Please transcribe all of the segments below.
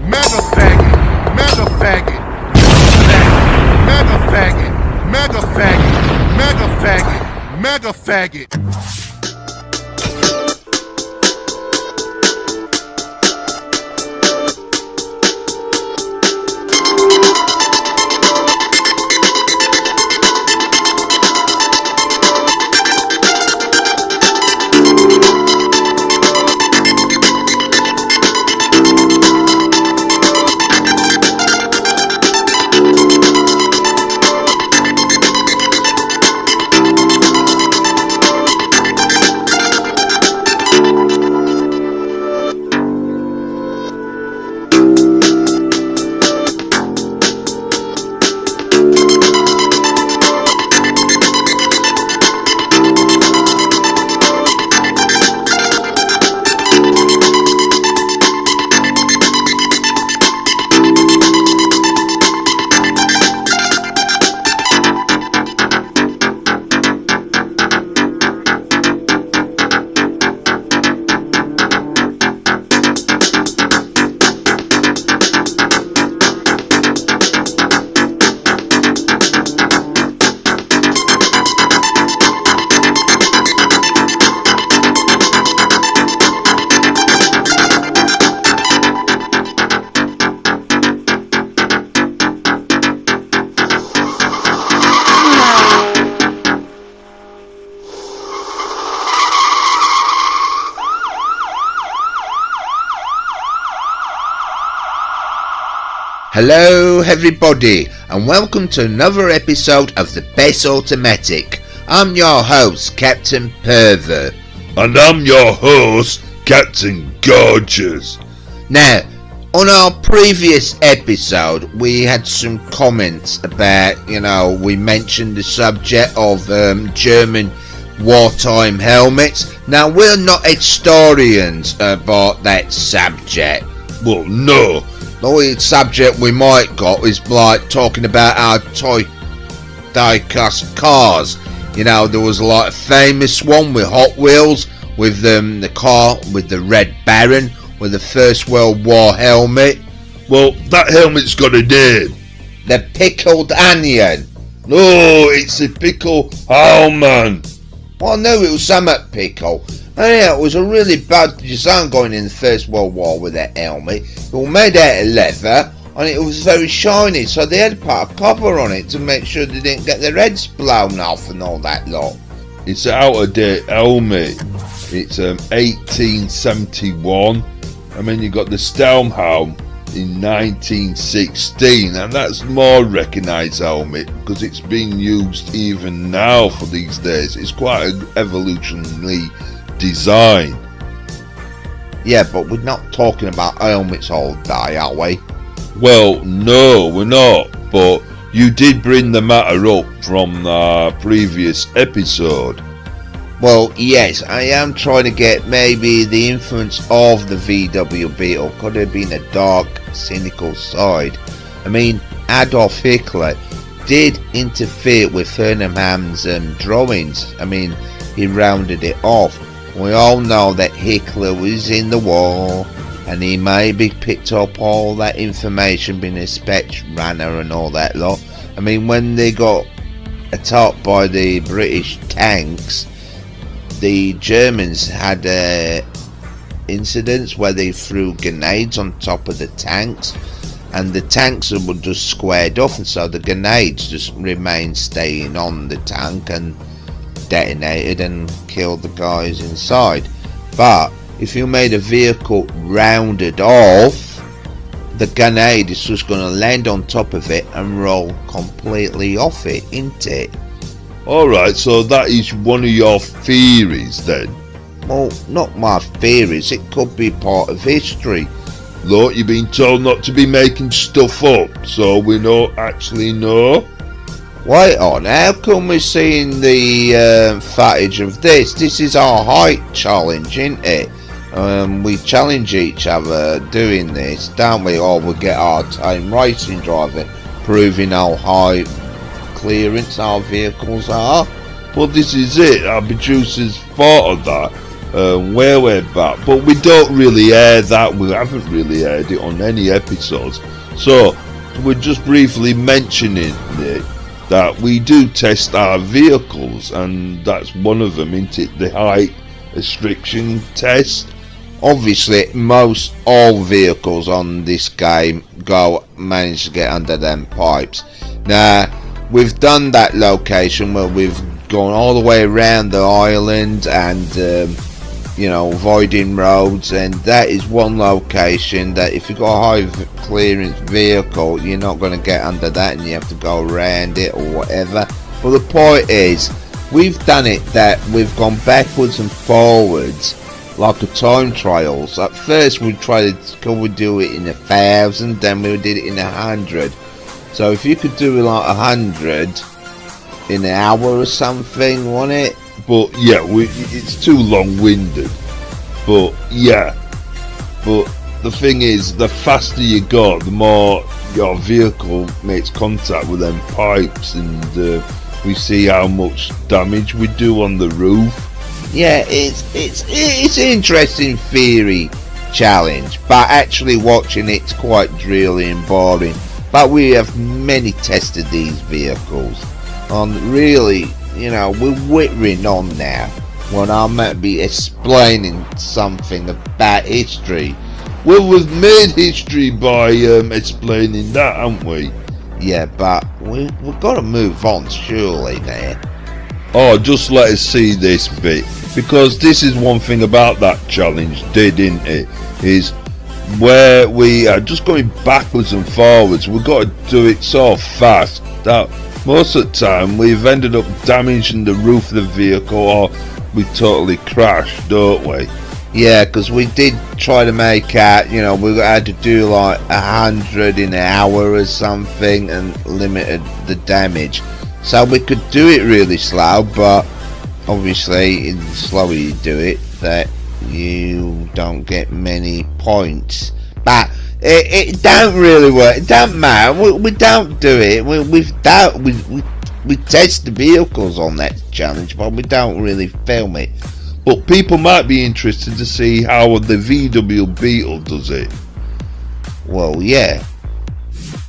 mega faggot, mega faggot, mega faggot, mega faggot, mega faggot, mega faggot. Hello everybody and welcome to another episode of the Best Automatic. I'm your host Captain Perver. And I'm your host Captain Gorgeous. Now, on our previous episode we had some comments about, we mentioned the subject of German wartime helmets. Now, we're not historians about that subject. Well, no. The only subject we might got is like talking about our toy die-cast cars. There was like a famous one with Hot Wheels with the car with the Red Baron with the First World War helmet. Well, that helmet's got a name. The Pickled Onion. No, it's the Pickle Howman. Well, I knew it was something pickle. Yeah, it was a really bad design going in the First World War with that helmet. It was made out of leather and it was very shiny, so they had to put a cover on it to make sure they didn't get their heads blown off and all that lot. It's an out-of-date helmet. It's 1871. I mean, you got the Stelmhelm in 1916, and that's more recognised helmet because it's being used even now for these days. It's quite an evolutionary design. Yeah, but we're not talking about helmets all day, are we? Well, no, we're not, but you did bring the matter up from the previous episode. Well, yes, I am trying to get maybe the influence of the VW Beetle. Could have been a dark, cynical side. I mean, Adolf Hitler did interfere with Ferdinand's drawings. I mean, he rounded it off. We all know that Hitler was in the war and he maybe picked up all that information, being a spec runner and all that lot. I mean, when they got attacked by the British tanks, the Germans had incidents where they threw grenades on top of the tanks and the tanks were just squared off, and so the grenades just remained staying on the tank and detonated and killed the guys inside. But if you made a vehicle rounded off, the grenade is just going to land on top of it and roll completely off it, isn't it? Alright, so that is one of your theories then? Well, not my theories, it could be part of history. Look, you've been told not to be making stuff up, so we don't actually know. Wait on, how come we're seeing the footage of this? This is our height challenge, isn't it? We challenge each other doing this, don't we? Or we get our time racing driver proving how high clearance our vehicles are. Well, this is it. Our producers thought of that. way back, but we don't really air that. We haven't really aired it on any episodes, so we're just briefly mentioning it, that we do test our vehicles, and that's one of them, isn't it? The height restriction test. Obviously, all vehicles on this game manage to get under them pipes. Now, we've done that location where we've gone all the way around the island and avoiding roads, and that is one location that if you've got a high clearance vehicle, you're not going to get under that and you have to go around it or whatever. But the point is, we've done it that we've gone backwards and forwards like a time trials. At first we tried to do it in 1,000, then we did it in 100. So if you could do it like 100 in an hour or something, wasn't it? But yeah, it's too long-winded. But yeah, but the thing is, the faster you go, the more your vehicle makes contact with them pipes, and we see how much damage we do on the roof. Yeah, it's an interesting theory challenge, but actually watching it's quite dreary and boring. But we have many tested these vehicles, and really, we're whittering on now when I might be explaining something about history. Well, we've made history by explaining that, haven't we? Yeah, but we've got to move on, surely, now. Oh, just let us see this bit, because this is one thing about that challenge, didn't it? Is where we are just going backwards and forwards. We've got to do it so fast that most of the time we've ended up damaging the roof of the vehicle, or we totally crashed, don't we? Yeah, because we did try to make out, we had to do like 100 in an hour or something and limited the damage. So we could do it really slow, but obviously the slower you do it, that you don't get many points. But it don't really work. It don't matter. We don't do it. We test the vehicles on that challenge, but we don't really film it. But people might be interested to see how the VW Beetle does it. Well, yeah.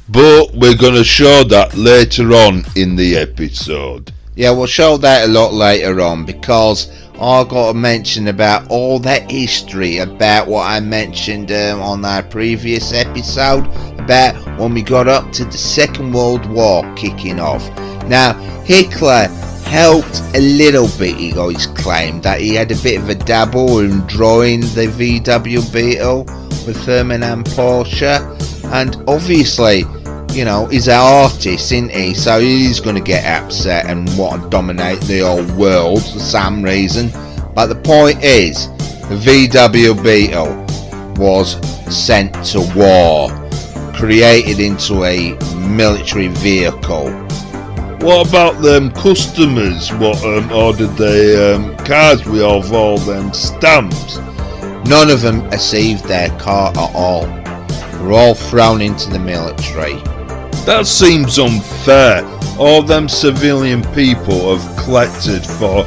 But we're going to show that later on in the episode. Yeah, we'll show that a lot later on, because I got to mention about all that history about what I mentioned on our previous episode about when we got up to the Second World War kicking off. Now, Hitler helped a little bit. He always claimed that he had a bit of a dabble in drawing the VW Beetle with Ferdinand Porsche, and obviously, he's an artist, isn't he? So he's going to get upset and want to dominate the whole world for some reason. But the point is, the VW Beetle was sent to war, created into a military vehicle. What about them customers? What ordered the cars with all them stamps? None of them received their car at all. They're all thrown into the military. That seems unfair. All them civilian people have collected for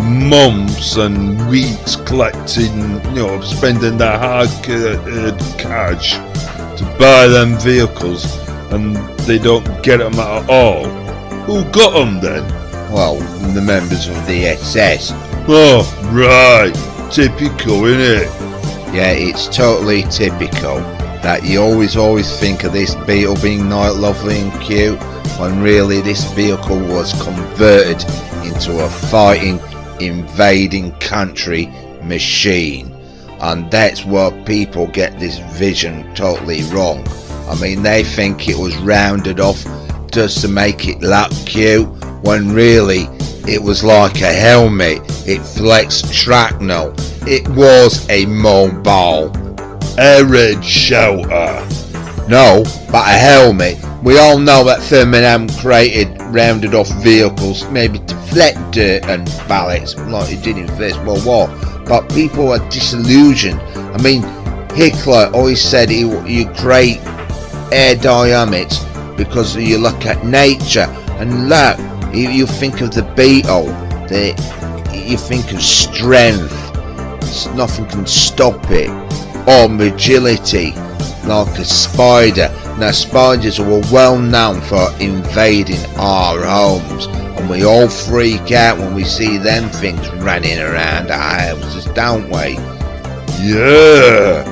months and weeks, collecting, spending their hard-earned cash to buy them vehicles, and they don't get them at all. Who got them then? Well, the members of the SS. Oh, right. Typical, innit? Yeah, it's totally typical that you always think of this Beetle being lovely and cute, when really this vehicle was converted into a fighting, invading country machine. And that's where people get this vision totally wrong. I mean, they think it was rounded off just to make it look cute, when really it was like a helmet. It flexed shrapnel. It was a mobile. A red shelter. No, but a helmet. We all know that Ferdinand created rounded off vehicles maybe to deflect dirt and bullets like he did in the First World War. But people are disillusioned. I mean, Hitler always said you create aerodynamics because you look at nature, and look, you think of the Beetle, you think of strength, nothing can stop it. Or agility, like a spider. Now spiders are well known for invading our homes, and we all freak out when we see them things running around our houses, don't we? Yeah.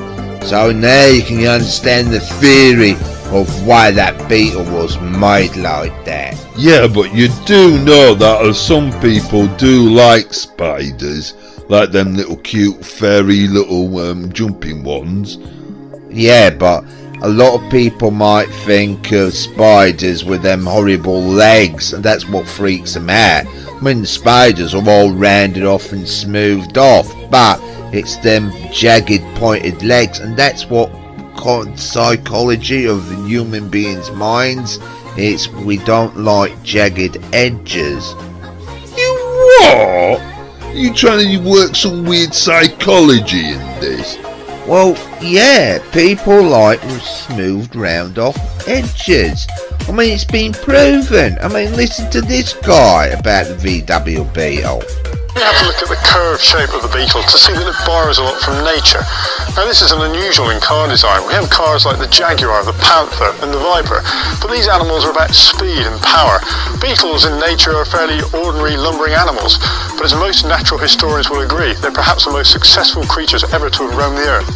So now you can understand the theory of why that beetle was made like that. Yeah, but you do know that some people do like spiders, like them little cute fairy little jumping ones. Yeah, but a lot of people might think of spiders with them horrible legs, and that's what freaks them out. I mean, the spiders are all rounded off and smoothed off, but it's them jagged pointed legs, and that's what psychology of the human beings' minds. It's we don't like jagged edges. You what? You trying to work some weird psychology in this? Well, yeah, people like smoothed round off edges. I mean, it's been proven. I mean, listen to this guy about the VW Beetle. We have to look at the curved shape of the Beetle to see that it borrows a lot from nature. Now this is an unusual in car design. We have cars like the Jaguar, the Panther and the Viper, but these animals are about speed and power. Beetles in nature are fairly ordinary lumbering animals, but as most natural historians will agree, they're perhaps the most successful creatures ever to have roamed the earth.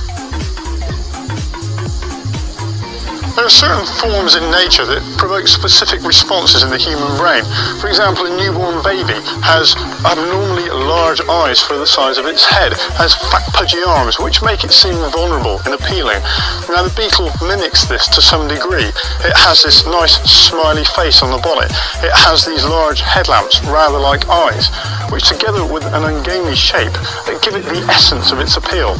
There are certain forms in nature that provoke specific responses in the human brain. For example, a newborn baby has abnormally large eyes for the size of its head, has fat pudgy arms which make it seem vulnerable and appealing. Now the Beetle mimics this to some degree. It has this nice smiley face on the bonnet. It has these large headlamps, rather like eyes, which together with an ungainly shape give it the essence of its appeal.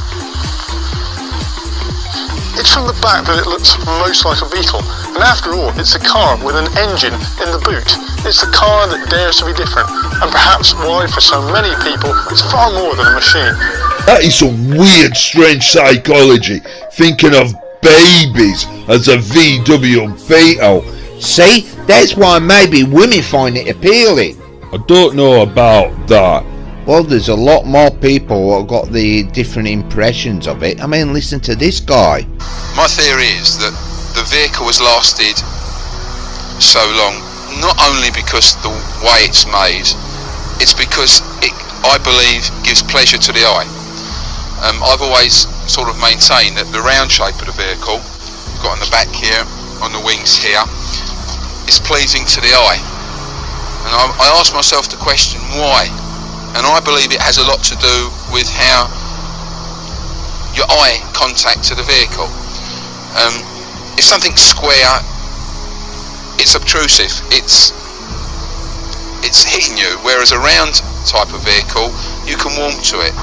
It's from the back that it looks most like a Beetle, and after all, it's a car with an engine in the boot. It's the car that dares to be different, and perhaps why for so many people it's far more than a machine. That is some weird, strange psychology, thinking of babies as a VW Beetle. See, that's why maybe women find it appealing. I don't know about that. Well, there's a lot more people who have got the different impressions of it. I mean, listen to this guy. My theory is that the vehicle has lasted so long, not only because the way it's made, it's because it, I believe, gives pleasure to the eye. I've always sort of maintained that the round shape of the vehicle, got on the back here, on the wings here, is pleasing to the eye. And I ask myself the question, why? And I believe it has a lot to do with how your eye contact to the vehicle. If something's square, it's obtrusive, it's hitting you, whereas a round type of vehicle, you can warm to it.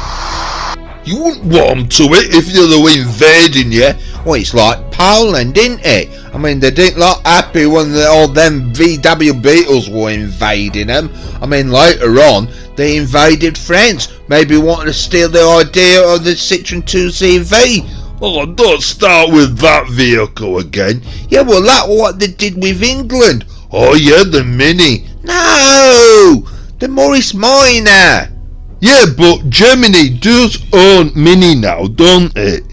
You wouldn't warm to it if you're the one invading you. Well, it's like Poland, isn't it? I mean, they didn't look happy when all them VW Beetles were invading them. I mean, later on, they invaded France, maybe wanting to steal the idea of the Citroen 2CV. Oh, don't start with that vehicle again. Yeah, well, that's what they did with England. Oh yeah, the Mini. No, the Morris Minor. Yeah, but Germany does own Mini now, don't it?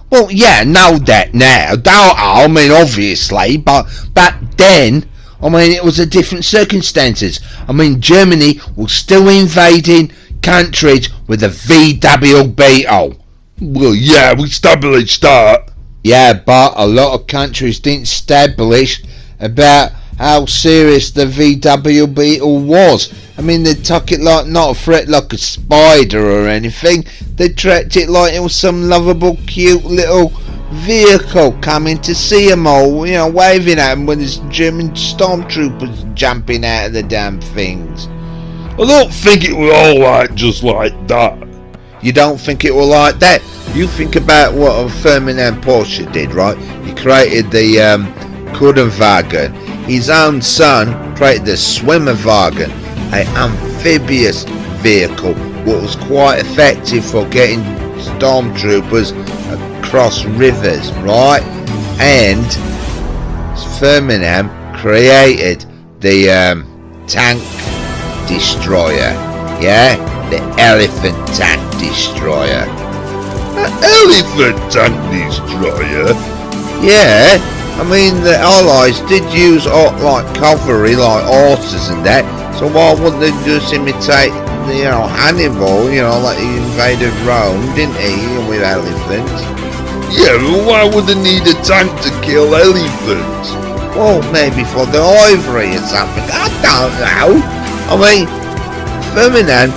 Well, yeah, know that now, don't I? I mean, obviously, but back then, I mean, it was a different circumstances. I mean, Germany was still invading countries with a VW Beetle. Well, yeah, we established that. Yeah, but a lot of countries didn't establish about how serious the VW Beetle was. I mean, they took it like not a threat like a spider or anything. They treated it like it was some lovable, cute little vehicle coming to see them all, you know, waving at them when there's German stormtroopers jumping out of the damn things. I don't think it was all like just like that. You don't think it was like that? You think about what Ferdinand Porsche did, right? He created the Kurenwagen. His own son created the Schwimmerwagen, an amphibious vehicle what was quite effective for getting stormtroopers across rivers, right? And Ferdinand created the tank destroyer, yeah, the elephant tank. destroyer. An elephant tank destroyer? Yeah, I mean the Allies did use like cavalry, like horses and that. So why wouldn't they just imitate, Hannibal? Like he invaded Rome, didn't he, with elephants? Yeah, but why would they need a tank to kill elephants? Well, maybe for the ivory or something. I don't know. I mean, Ferdinand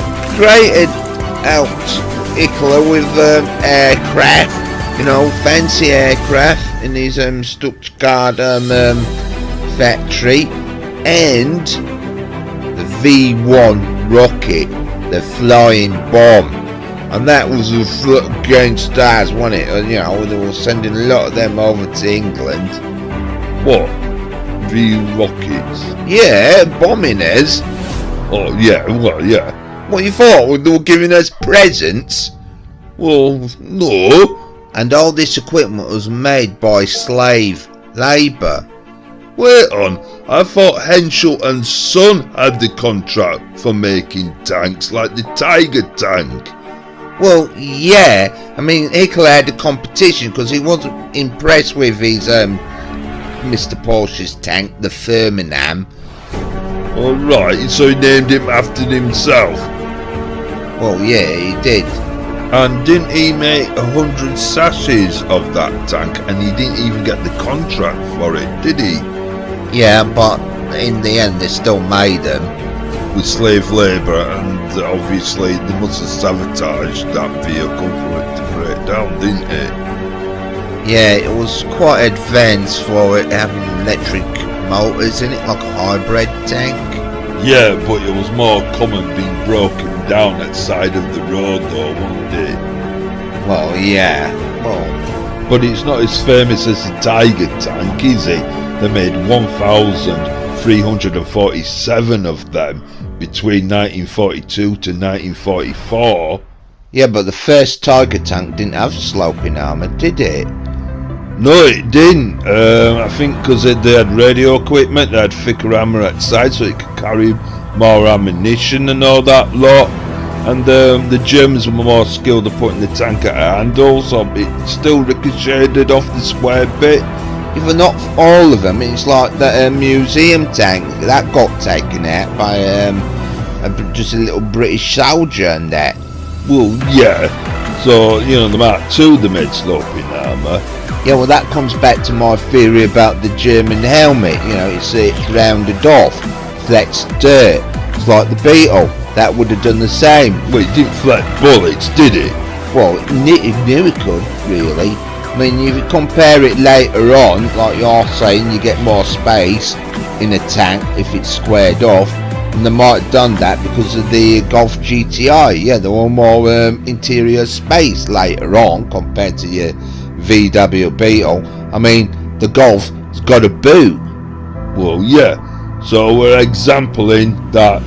helped Hitler with aircraft, fancy aircraft in his Stuttgart factory, and the V1 rocket, the flying bomb, and that was against us, wasn't it? They were sending a lot of them over to England. What? V rockets? Yeah, bombing us. Oh yeah, well yeah. What you thought? They were giving us presents? Well, no. And all this equipment was made by slave labour. Wait on, I thought Henschel and Son had the contract for making tanks like the Tiger tank. Well, yeah. I mean, Hitler had a competition because he wasn't impressed with his Mr. Porsche's tank, the Ferdinand. Alright, so he named him after himself. Well, yeah, he did. And didn't he make 100 sashes of that tank, and he didn't even get the contract for it, did he? Yeah, but in the end they still made them. With slave labour, and obviously they must have sabotaged that vehicle for it to break down, didn't it? Yeah, it was quite advanced for it having electric motors in it, like a hybrid tank. Yeah, but it was more common being broken down at the side of the road though, wasn't it? Well, yeah. Well, but it's not as famous as the Tiger tank, is it? They made 1,347 of them between 1942 to 1944. Yeah, but the first Tiger tank didn't have sloping armour, did it? No, it didn't. I think because they had radio equipment, they had thicker armour at the side so it could carry more ammunition and all that lot. And the Germans were more skilled at putting the tank at a handle, so it still ricocheted off the square bit. Even not all of them. It's like that museum tank that got taken out by just a little British soldier and that. Well, yeah. So the Mark II they made sloping armour. Yeah, well that comes back to my theory about the German helmet. It's rounded off, flex dirt. It's like the Beetle. That would have done the same. Well, it didn't flex bullets, did it? Well, it knew it could, really. I mean, if you compare it later on, like you're saying, you get more space in a tank if it's squared off. And they might have done that because of the Golf GTI. Yeah, there were more interior space later on compared to your VW Beetle. I mean, the Golf's got a boot. Well, yeah. So we're exampling that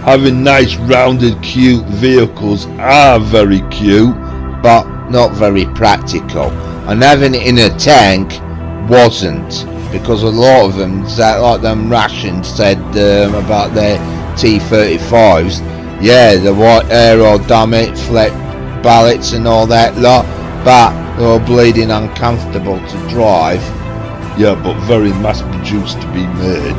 having nice rounded cute vehicles are very cute, but not very practical. And having it in a tank wasn't, because a lot of them, like them Russians said about their T-35s, yeah, the white aerodynamic, flat ballets and all that lot, but they were bleeding uncomfortable to drive. Yeah, but very mass produced to be made.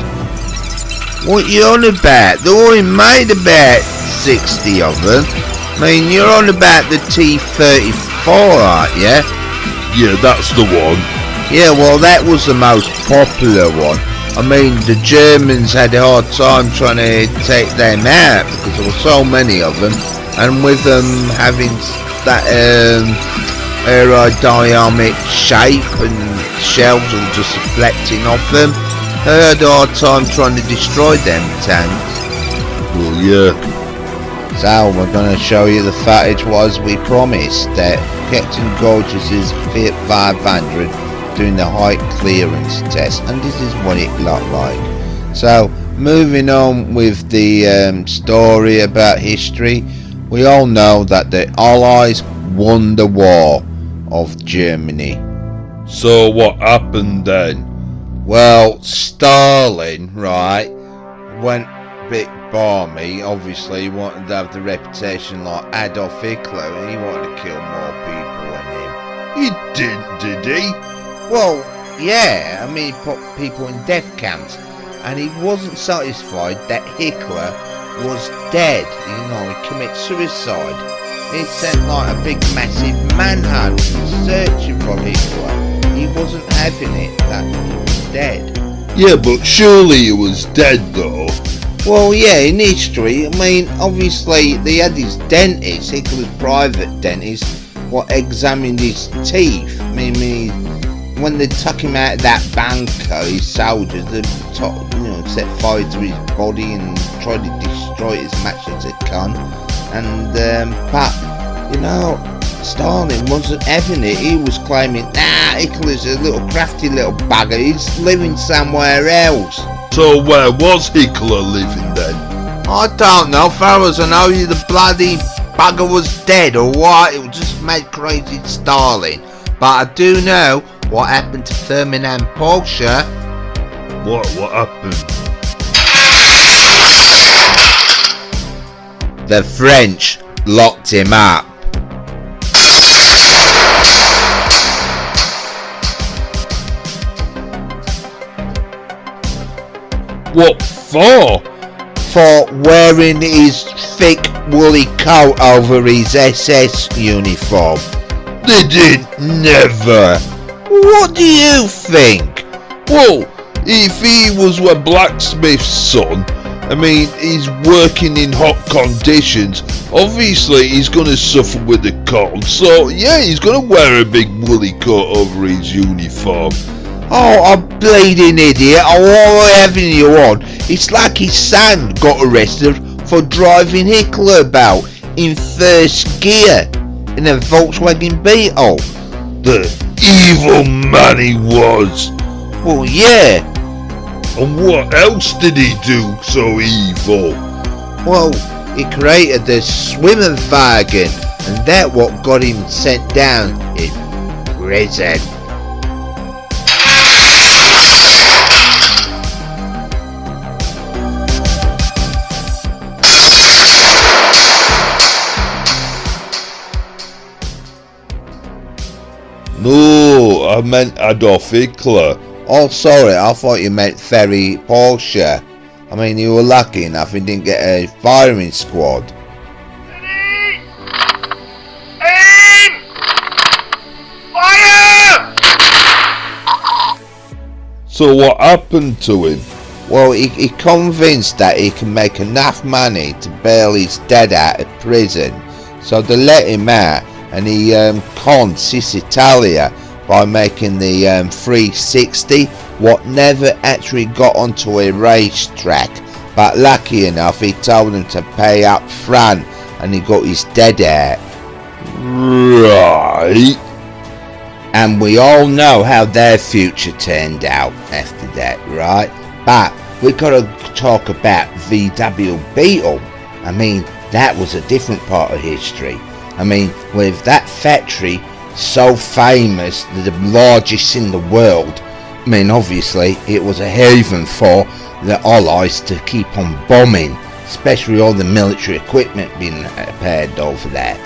What you on about? They only made about 60 of them. I mean, you're on about the T-34, aren't you? Yeah, that's the one. Yeah, well, that was the most popular one. I mean, the Germans had a hard time trying to take them out because there were so many of them, and with them having that aerodynamic shape and shells all just reflecting off them, they had a hard time trying to destroy them tanks. Well, yeah. So we're going to show you the footage as we promised, that Captain Gorgeous's Fiat 500 doing the height clearance test, and this is what it looked like. So moving on with the story about history, we all know that the Allies won the war of Germany. So what happened then? Well, Stalin, right, went bit balmy. Obviously, he wanted to have the reputation like Adolf Hitler, and he wanted to kill more people than him. He did he? Well, yeah, I mean, he put people in death camps, and he wasn't satisfied that Hitler was dead. You know, he committed suicide. He sent like a big massive manhunt searching for Hitler. He wasn't having it that he was dead. Yeah, but surely he was dead though. Well, yeah, in history, I mean, obviously they had his dentist, Hitler's private dentist, what examined his teeth. I mean, when they took him out of that bunker, his soldiers, they set fire to his body and tried to destroy it as much as they can. And but you know, Stalin wasn't having it. He was claiming, nah, Hitler's a little crafty little bugger. He's living somewhere else. So where was Hitler living then? I don't know, far as I know, the bloody bugger was dead or what. It just made crazy Stalin. But I do know what happened to Ferdinand Porsche. What happened? The French locked him up. What for? For wearing his thick woolly coat over his SS uniform. They did never. What do you think? Well, if he was a blacksmith's son, I mean, he's working in hot conditions. Obviously, he's going to suffer with the cold. So, yeah, he's going to wear a big woolly coat over his uniform. Oh, a bleeding idiot. Oh, what am I having you on? It's like his son got arrested for driving Hitler about in first gear in a Volkswagen Beetle. The evil man he was. Well, yeah. And what else did he do so evil? Well, he created the Swimmerwagen, and that what got him sent down in prison. No, I meant Adolf Hitler. Oh, sorry, I thought you meant Ferry Porsche. I mean, you were lucky enough he didn't get a firing squad. Aim! Fire! So what happened to him? Well, he convinced that he can make enough money to bail his dad out of prison. So they let him out, and he conned Sicilia by making the 360, what never actually got onto a racetrack. But lucky enough, he told them to pay up front, and he got his dad out. Right. And we all know how their future turned out after that, right? But we gotta talk about VW Beetle. I mean, that was a different part of history. I mean, with that factory so famous, the largest in the world, I mean, obviously it was a haven for the Allies to keep on bombing, especially all the military equipment being prepared over there.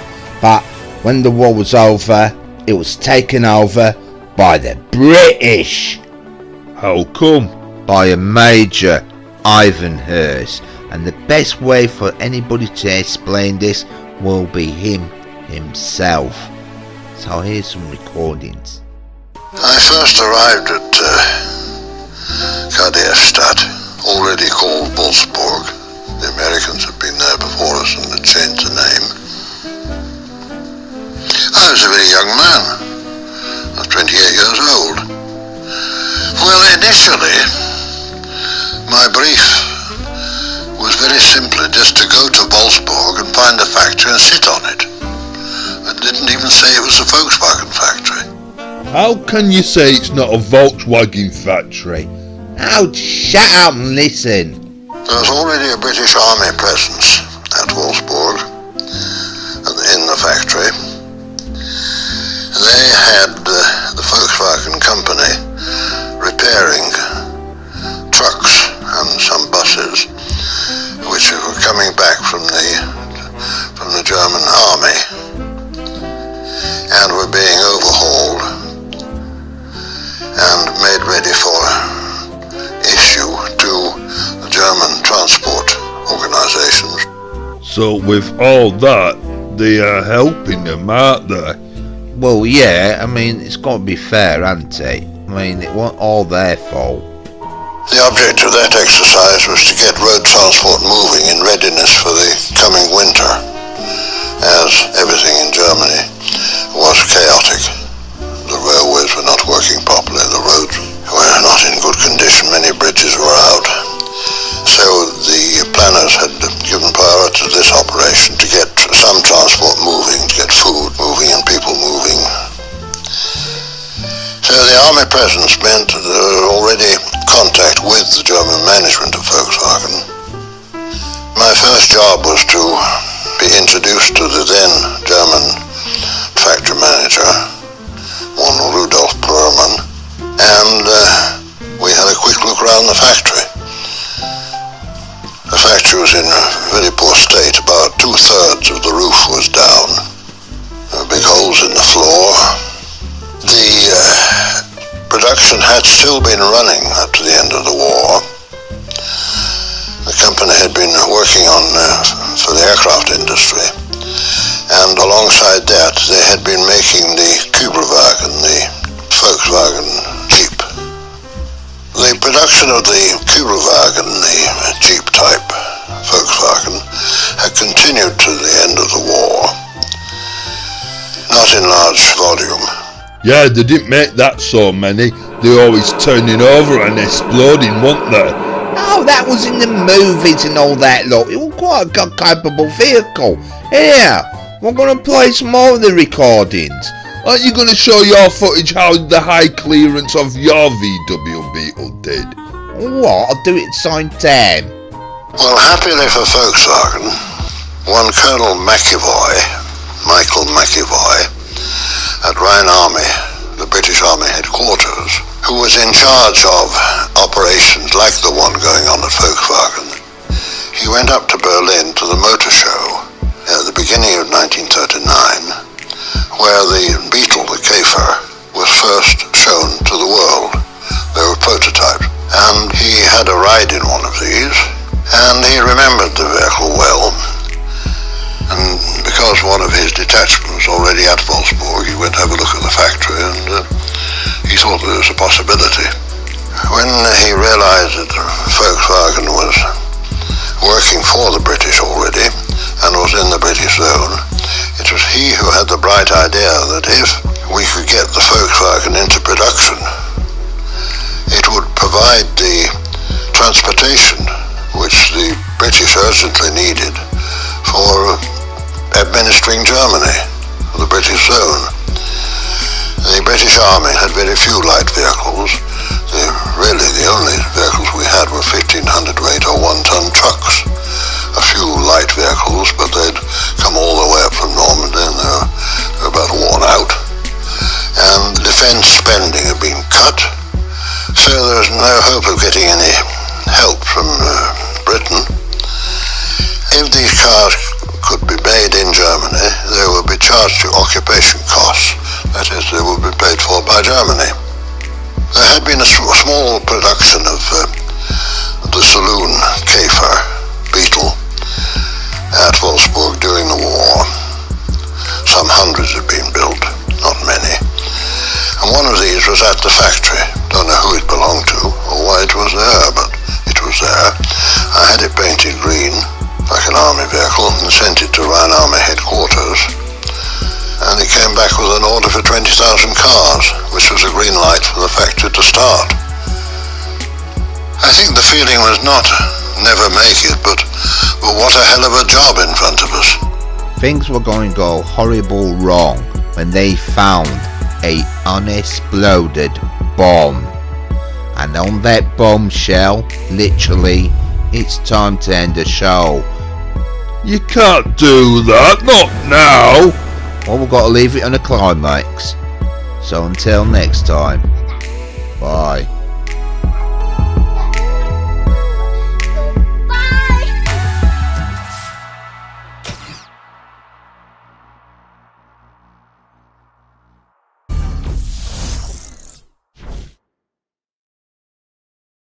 But when the war was over, it was taken over by the British. How come? By a Major Ivan Hirst. And the best way for anybody to explain this will be him himself. So here's some recordings. I first arrived at Karderstadt, already called Wolfsburg. The Americans had been there before us and had changed the name. I was a very young man. I was 28 years old. Well, initially, my brief was very simply just to go to Wolfsburg and find a factory and sit on it. I didn't even say it was a Volkswagen factory. How can you say it's not a Volkswagen factory? Oh, shut up and listen. There was already a British Army presence at Wolfsburg, in the factory. They had the Volkswagen company repairing trucks and some buses So with all that, they are helping them, aren't they? Well, yeah, I mean, it's got to be fair, hasn't it? I mean, it wasn't all their fault. The object of that exercise was to get road transport moving in readiness for the coming winter, as everything in Germany was chaotic. The railways were not working properly, the roads were not in good condition, many bridges were out. So the planners had given priority to this operation to get some transport moving, to get food moving and people moving. So the army presence meant that there was already contact with the German management of Volkswagen. My first job was to be introduced to the then German factory manager, one Rudolf Bröhrmann, and we had a quick look around the factory. The factory was in a very poor state. About 2/3 of the roof was down. There were big holes in the floor. The production had still been running up to the end of the war. The company had been working on for the aircraft industry, and alongside that they had been making the Kübelwagen, the Volkswagen Jeep. The production of the Kübelwagen, the Jeep type Volkswagen, had continued to the end of the war, not in large volume. Yeah, they didn't make that so many. They're always turning over and exploding, weren't they? Oh, that was in the movies and all that, look. It was quite a capable vehicle. Here, we're going to play some more of the recordings. Aren't you going to show your footage how the high clearance of your VW Beetle did? What? I'll do it at the same time. Well, happily for Volkswagen, one Colonel Michael McEvoy, at Rhine Army, the British Army headquarters, who was in charge of operations like the one going on at Volkswagen. He went up to Berlin to the motor show at the beginning of 1939, where the Beetle, the Käfer, was first shown to the world. They were prototypes, and he had a ride in one of these, and he remembered the vehicle well. And because one of his detachments was already at Wolfsburg, he went to have a look at the factory, and he thought there was a possibility. When he realized that Volkswagen was working for the British already and was in the British zone, it was he who had the bright idea that if we could get the Volkswagen into production, it would provide the transportation which the British urgently needed for administering Germany, the British zone. The British Army had very few light vehicles. Really the only vehicles we had were 1,500 weight or 1-ton trucks. A few light vehicles, but they'd come all the way up from Normandy and they were about worn out. And defence spending had been cut, so there was no hope of getting any help from Britain. If these cars could be made in Germany, they would be charged to occupation costs. That is, they would be paid for by Germany. There had been a small production of the saloon Käfer Beetle at Wolfsburg during the war. Some hundreds had been built, not many. And one of these was at the factory. Don't know who it belonged to or why it was there, but it was there. I had it painted green, like an army vehicle, and sent it to Rhine Army headquarters. And it came back with an order for 20,000 cars, which was a green light for the factory to start. I think the feeling was not never make it, but what a hell of a job in front of us. Things were going to go horrible wrong when they found a unexploded bomb. And on that bombshell, literally, it's time to end the show. You can't do that, not now. Well, we've got to leave it on a climax. So until next time, bye.